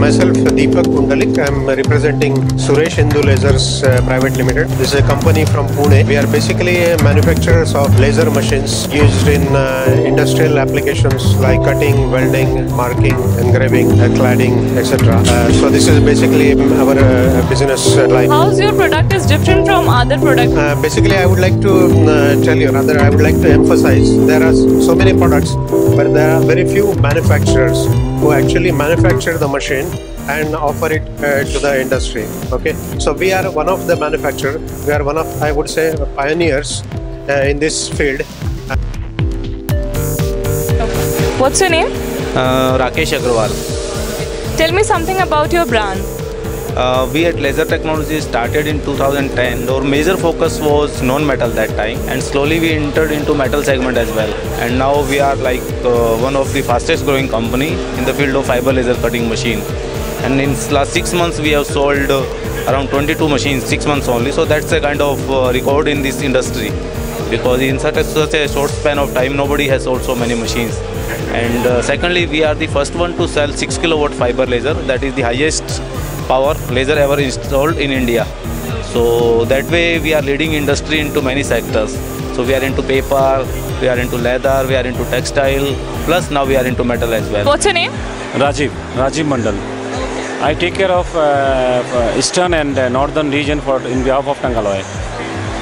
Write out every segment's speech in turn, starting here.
Myself, Deepak Kundalik. I'm representing Suresh Hindu Lasers Private Limited. This is a company from Pune. We are basically manufacturers of laser machines used in industrial applications like cutting, welding, marking, engraving, cladding, etc. So this is basically our business line. How's your product is different from other products? Basically, I would like to tell you, rather I would like to emphasize, there are so many products, but there are very few manufacturers who actually manufacture the machine and offer it to the industry. Okay, so we are one of the manufacturers. We are one of, I would say, pioneers in this field. What's your name? Rakesh Agrawal. Tell me something about your brand. We at Laser Technologies started in 2010. Our major focus was non-metal that time, and slowly we entered into metal segment as well. And now we are like one of the fastest growing company in the field of fiber laser cutting machine. And in last 6 months we have sold around 22 machines, 6 months only. So that's a kind of record in this industry, because in such a short span of time nobody has sold so many machines. And secondly, we are the first one to sell 6 kilowatt fiber laser. That is the highest power laser ever installed in India. So that way we are leading industry into many sectors. So we are into paper, we are into leather, we are into textile, plus now we are into metal as well. What's your name? Rajiv Mandal. I take care of eastern and northern region in behalf of Tangaloi.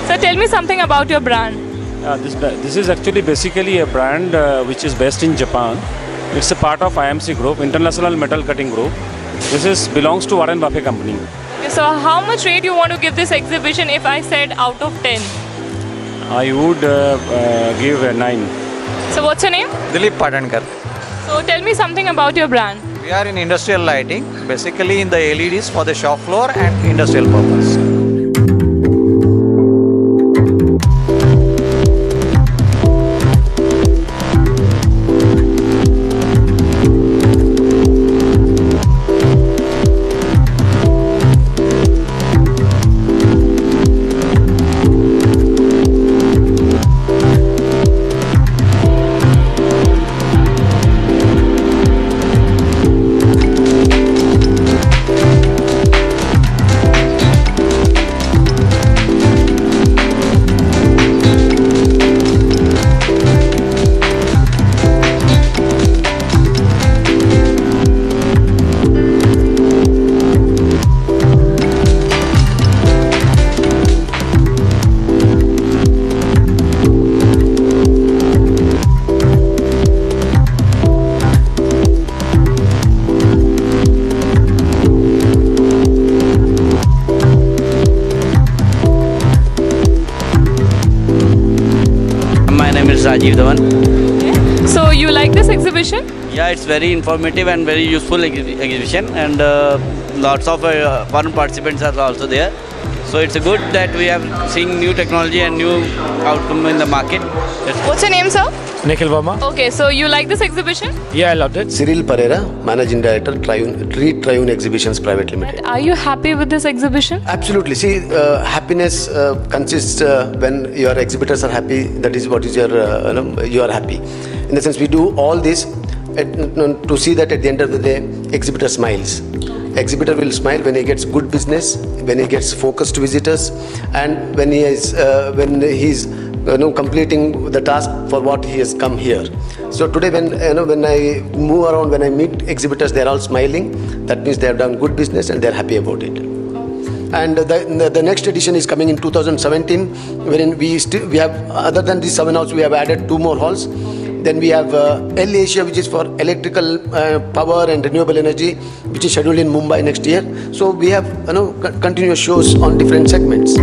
So tell me something about your brand. This is actually basically a brand which is based in Japan. It's a part of IMC Group, International Metal Cutting Group. This belongs to Warren Buffett company. Okay, so how much rate you want to give this exhibition if I said out of 10? I would give a 9. So what's your name? Dilip Padankar. So tell me something about your brand. We are in industrial lighting, basically in the LEDs for the shop floor and industrial purpose. Rajiv Dhawan. Okay. So you like this exhibition? Yeah, it's very informative and very useful exhibition, and lots of foreign participants are also there. So it's good that we are seeing new technology and new outcome in the market. What's your name, sir? Nikhil Verma. Okay, so you like this exhibition? Yeah, I loved it. Cyril Pereira, Managing Director, Triune Exhibitions Private Limited. Are you happy with this exhibition? Absolutely. See, happiness consists when your exhibitors are happy. That is what is your, you are happy. In the sense, we do all this to see that at the end of the day, exhibitor smiles. Exhibitor will smile when he gets good business, when he gets focused visitors, and when he is completing the task for what he has come here. So today, when I move around, when I meet exhibitors, they are all smiling. That means they have done good business and they are happy about it. And the next edition is coming in 2017, wherein we have, other than these 7 halls, we have added 2 more halls. Then we have L Asia, which is for electrical power and renewable energy, which is scheduled in Mumbai next year. So we have continuous shows on different segments.